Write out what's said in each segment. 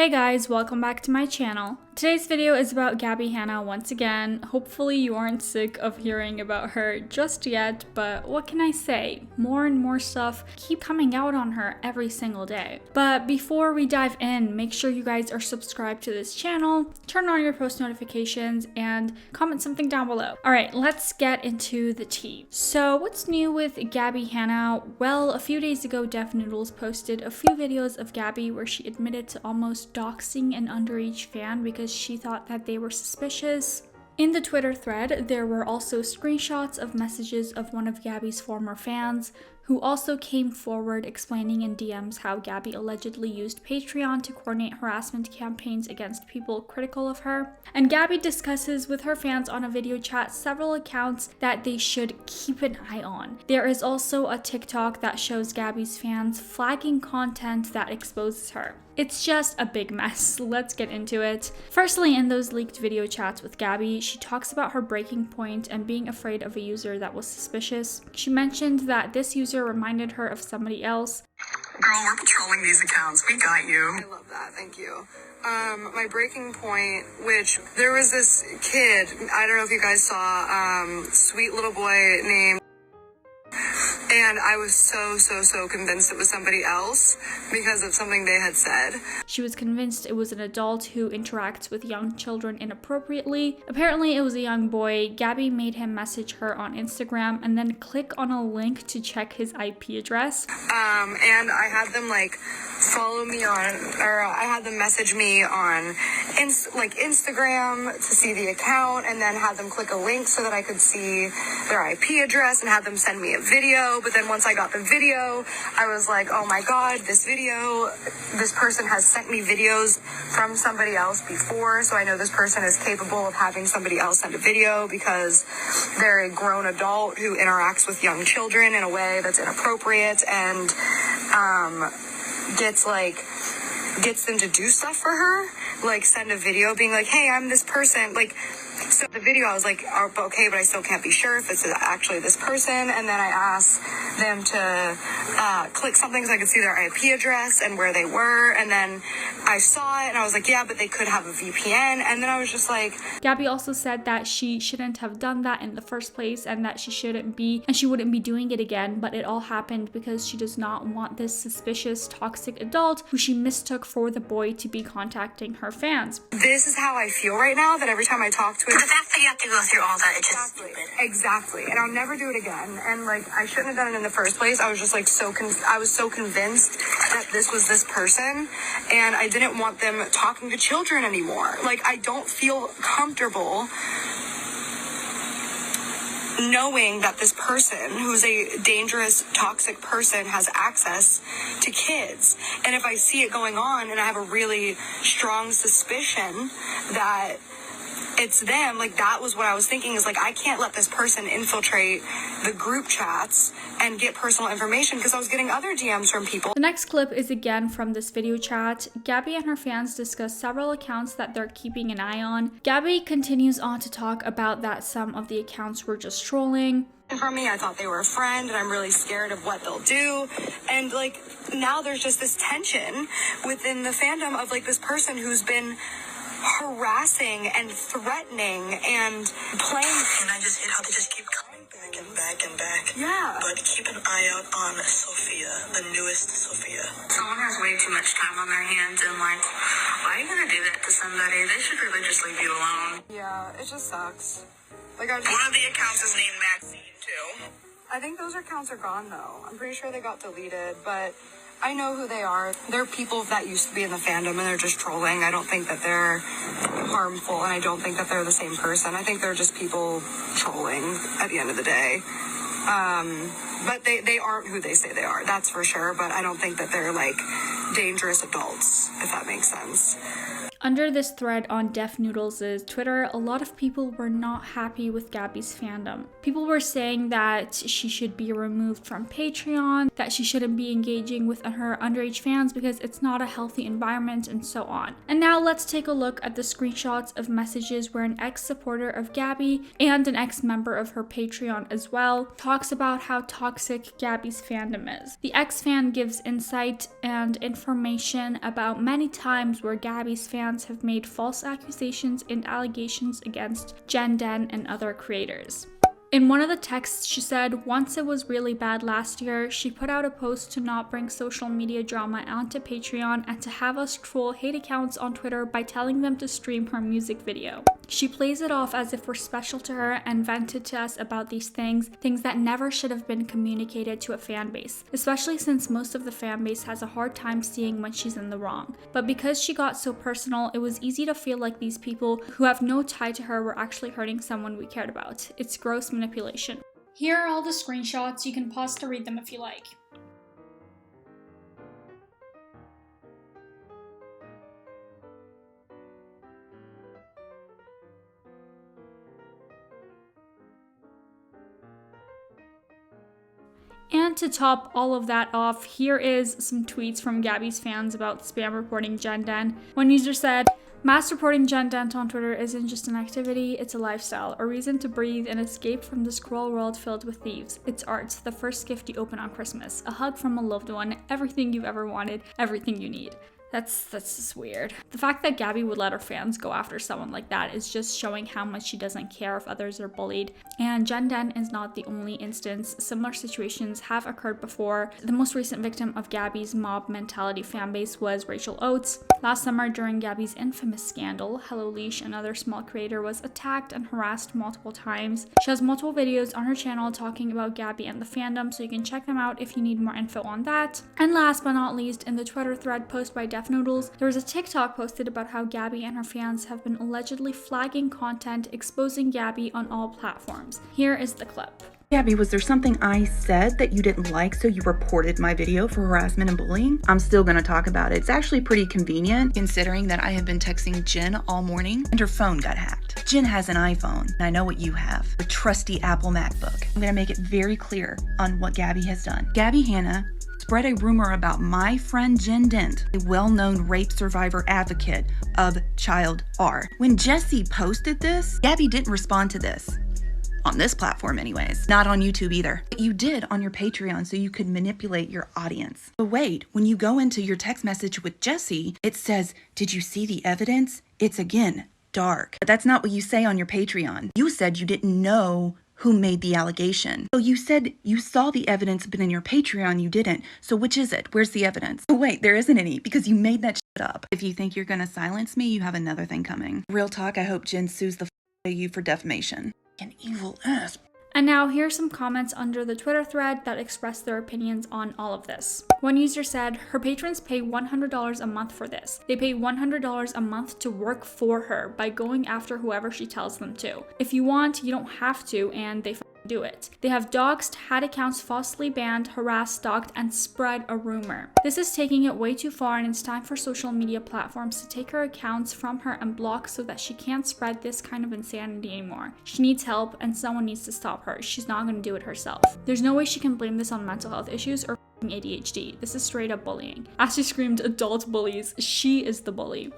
Hey guys, welcome back to my channel. Today's video is about Gabbie Hanna once again. Hopefully you aren't sick of hearing about her just yet, but what can I say? More and more stuff keep coming out on her every single day. But before we dive in, make sure you guys are subscribed to this channel, turn on your post notifications, and comment something down below. Alright, let's get into the tea. So what's new with Gabbie Hanna? Well, a few days ago, Def Noodles posted a few videos of Gabbie where she admitted to almost doxing an underage fan because she thought that they were suspicious. In the Twitter thread, there were also screenshots of messages of one of Gabbie's former fans who also came forward explaining in DMs how Gabbie allegedly used Patreon to coordinate harassment campaigns against people critical of her. And Gabbie discusses with her fans on a video chat several accounts that they should keep an eye on. There is also a TikTok that shows Gabbie's fans flagging content that exposes her. It's just a big mess. Let's get into it. Firstly, in those leaked video chats with Gabbie, she talks about her breaking point and being afraid of a user that was suspicious. She mentioned that this user reminded her of somebody else. Girl, we're patrolling these accounts. We got you. I love that. Thank you. My breaking point, which there was this kid, I don't know if you guys saw, sweet little boy named, and I was so convinced it was somebody else because of something they had said. She was convinced it was an adult who interacts with young children inappropriately. Apparently it was a young boy. Gabbie made him message her on Instagram and then click on a link to check his IP address. And I had them follow me on, or I had them message me on Instagram to see the account, and then had them click a link so that I could see their IP address and have them send me a video. But then once I got the video, I was like, oh my god, this person has sent me videos from somebody else before, so I know this person is capable of having somebody else send a video because they're a grown adult who interacts with young children in a way that's inappropriate and gets them to do stuff for her, send a video being like, hey, I'm this person, so the video I was like, oh, okay, but I still can't be sure if it's actually this person. And then I asked them to click something so I could see their IP address and where they were, and then I saw it and I was like, yeah, but they could have a VPN. And then I was just like, Gabbie also said that she shouldn't have done that in the first place and that she wouldn't be doing it again, but it all happened because she does not want this suspicious toxic adult who she mistook for the boy to be contacting her fans. This is how I feel right now, that every time I talk to it, the fact that you have to go through all that, it's just stupid. Exactly. And I'll never do it again. And I shouldn't have done it in the first place. I was just I was so convinced that this was this person, and I didn't want them talking to children anymore. I don't feel comfortable knowing that this person, who's a dangerous, toxic person, has access to kids. And if I see it going on and I have a really strong suspicion that it's them, that was what I was thinking, is I can't let this person infiltrate the group chats and get personal information, because I was getting other DMs from people. The next clip is again from this video chat. Gabbie and her fans discuss several accounts that they're keeping an eye on. Gabbie continues on to talk about that some of the accounts were just trolling. From me, I thought they were a friend, and I'm really scared of what they'll do. And now there's just this tension within the fandom of this person who's been harassing and threatening and playing. And I just hate how they just keep coming back and back and back. Yeah. But keep an eye out on Sophia, the newest Sophia. Someone has way too much time on their hands, and why are you gonna do that to somebody? They should really just leave you alone. Yeah, it just sucks. One of the accounts is named Maxine too. I think those accounts are gone though. I'm pretty sure they got deleted, but I know who they are. They're people that used to be in the fandom, and they're just trolling. I don't think that they're harmful, and I don't think that they're the same person. I think they're just people trolling at the end of the day. But they aren't who they say they are, that's for sure. But I don't think that they're dangerous adults, if that makes sense. Under this thread on Def Noodles' Twitter, a lot of people were not happy with Gabbie's fandom. People were saying that she should be removed from Patreon, that she shouldn't be engaging with her underage fans because it's not a healthy environment, and so on. And now let's take a look at the screenshots of messages where an ex-supporter of Gabbie and an ex-member of her Patreon as well talks about how toxic Gabbie's fandom is. The ex-fan gives insight and information about many times where Gabbie's fans have made false accusations and allegations against Jen Den and other creators. In one of the texts, she said, once it was really bad last year, she put out a post to not bring social media drama onto Patreon and to have us troll hate accounts on Twitter by telling them to stream her music video. She plays it off as if we're special to her and vented to us about these things that never should have been communicated to a fan base, especially since most of the fan base has a hard time seeing when she's in the wrong. But because she got so personal, it was easy to feel like these people who have no tie to her were actually hurting someone we cared about. It's gross manipulation. Here are all the screenshots. You can pause to read them if you like. And to top all of that off, here is some tweets from Gabbie's fans about spam reporting Jen Den. One user said, "Mass reporting Jen Dent on Twitter isn't just an activity, it's a lifestyle, a reason to breathe and escape from this cruel world filled with thieves. It's art, the first gift you open on Christmas, a hug from a loved one, everything you've ever wanted, everything you need." That's just weird. The fact that Gabbie would let her fans go after someone like that is just showing how much she doesn't care if others are bullied. And Jen Den is not the only instance. Similar situations have occurred before. The most recent victim of Gabbie's mob mentality fanbase was Rachel Oates. Last summer, during Gabbie's infamous scandal, Hello Leash, another small creator, was attacked and harassed multiple times. She has multiple videos on her channel talking about Gabbie and the fandom, so you can check them out if you need more info on that. And last but not least, in the Twitter thread post by Def Noodles, there was a TikTok posted about how Gabbie and her fans have been allegedly flagging content exposing Gabbie on all platforms. Here is the clip. Gabbie, was there something I said that you didn't like, so you reported my video for harassment and bullying? I'm still gonna talk about it. It's actually pretty convenient considering that I have been texting Jen all morning and her phone got hacked. Jen has an iPhone, and I know what you have, a trusty Apple MacBook. I'm gonna make it very clear on what Gabbie has done. Gabbie Hanna spread a rumor about my friend Jen Dent, a well-known rape survivor advocate of Child R. When Jesse posted this, Gabbie didn't respond to this. On this platform anyways, not on YouTube either. But you did on your Patreon so you could manipulate your audience. But wait, when you go into your text message with Jesse, it says, "Did you see the evidence? It's again dark." But that's not what you say on your Patreon. You said you didn't know who made the allegation. So you said you saw the evidence, but in your Patreon you didn't. So which is it? Where's the evidence? Oh wait, there isn't any because you made that shit up. If you think you're gonna silence me, you have another thing coming. Real talk, I hope Jen sues the f out of you for defamation. An evil ass. And now here's some comments under the Twitter thread that express their opinions on all of this. One user said, her patrons pay $100 a month for this. They pay $100 a month to work for her by going after whoever she tells them to. If you want, you don't have to, and they do it. They have doxed, had accounts falsely banned, harassed, stalked, and spread a rumor. This is taking it way too far, and it's time for social media platforms to take her accounts from her and block so that she can't spread this kind of insanity anymore. She needs help, and someone needs to stop her. She's not going to do it herself. There's no way she can blame this on mental health issues or ADHD. This is straight up bullying. As she screamed adult bullies, she is the bully.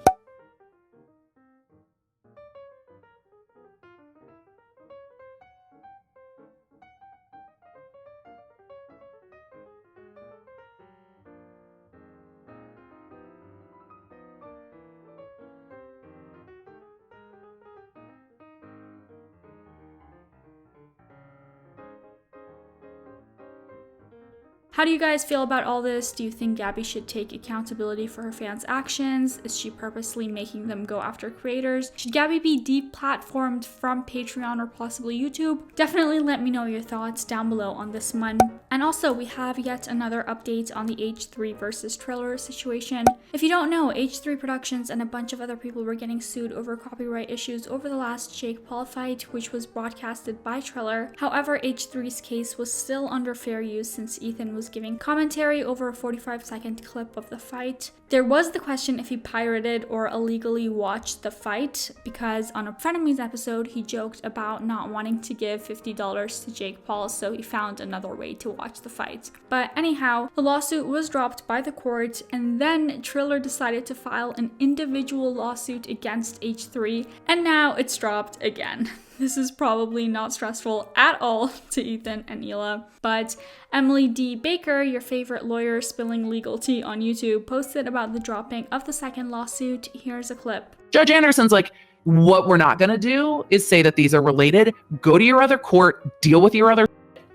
How do you guys feel about all this? Do you think Gabbie should take accountability for her fans' actions? Is she purposely making them go after creators? Should Gabbie be deplatformed from Patreon or possibly YouTube? Definitely let me know your thoughts down below on this one. And also, we have yet another update on the H3 versus Triller situation. If you don't know, H3 Productions and a bunch of other people were getting sued over copyright issues over the last Jake Paul fight, which was broadcasted by Triller. However, H3's case was still under fair use since Ethan was was giving commentary over a 45-second clip of the fight. There was the question if he pirated or illegally watched the fight, because on a Frenemies episode, he joked about not wanting to give $50 to Jake Paul, so he found another way to watch the fight. But anyhow, the lawsuit was dropped by the court, and then Triller decided to file an individual lawsuit against H3, and now it's dropped again. This is probably not stressful at all to Ethan and Hila, but Emily D. Baker, your favorite lawyer spilling legal tea on YouTube, posted about the dropping of the second lawsuit. Here's a clip. Judge Anderson's like, what we're not going to do is say that these are related. Go to your other court, deal with your other.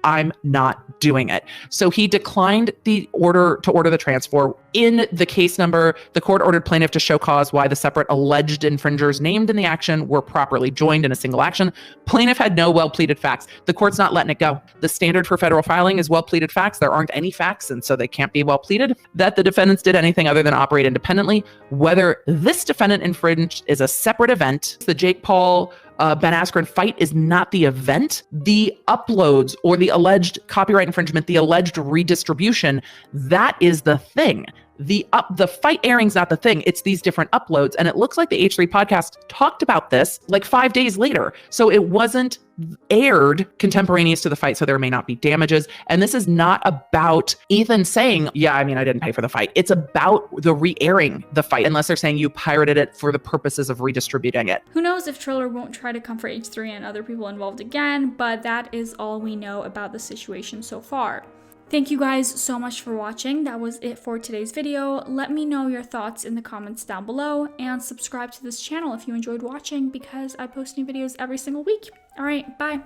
I'm not doing it. So he declined the order to order the transfer. In the case number, the court ordered plaintiff to show cause why the separate alleged infringers named in the action were properly joined in a single action. Plaintiff had no well-pleaded facts. The court's not letting it go. The standard for federal filing is well-pleaded facts. There aren't any facts, and so they can't be well-pleaded. That the defendants did anything other than operate independently. Whether this defendant infringed is a separate event. The Jake Paul Ben Askren fight is not the event. The uploads or the alleged copyright infringement, the alleged redistribution, that is the thing. The fight airing's not the thing. It's these different uploads. And it looks like the H3 podcast talked about this like 5 days later. So it wasn't aired contemporaneous to the fight. So there may not be damages. And this is not about Ethan saying, yeah, I mean, I didn't pay for the fight. It's about the re-airing the fight, unless they're saying you pirated it for the purposes of redistributing it. Who knows if Triller won't try to come for H3 and other people involved again, but that is all we know about the situation so far. Thank you guys so much for watching. That was it for today's video. Let me know your thoughts in the comments down below, and subscribe to this channel if you enjoyed watching, because I post new videos every single week. All right, bye.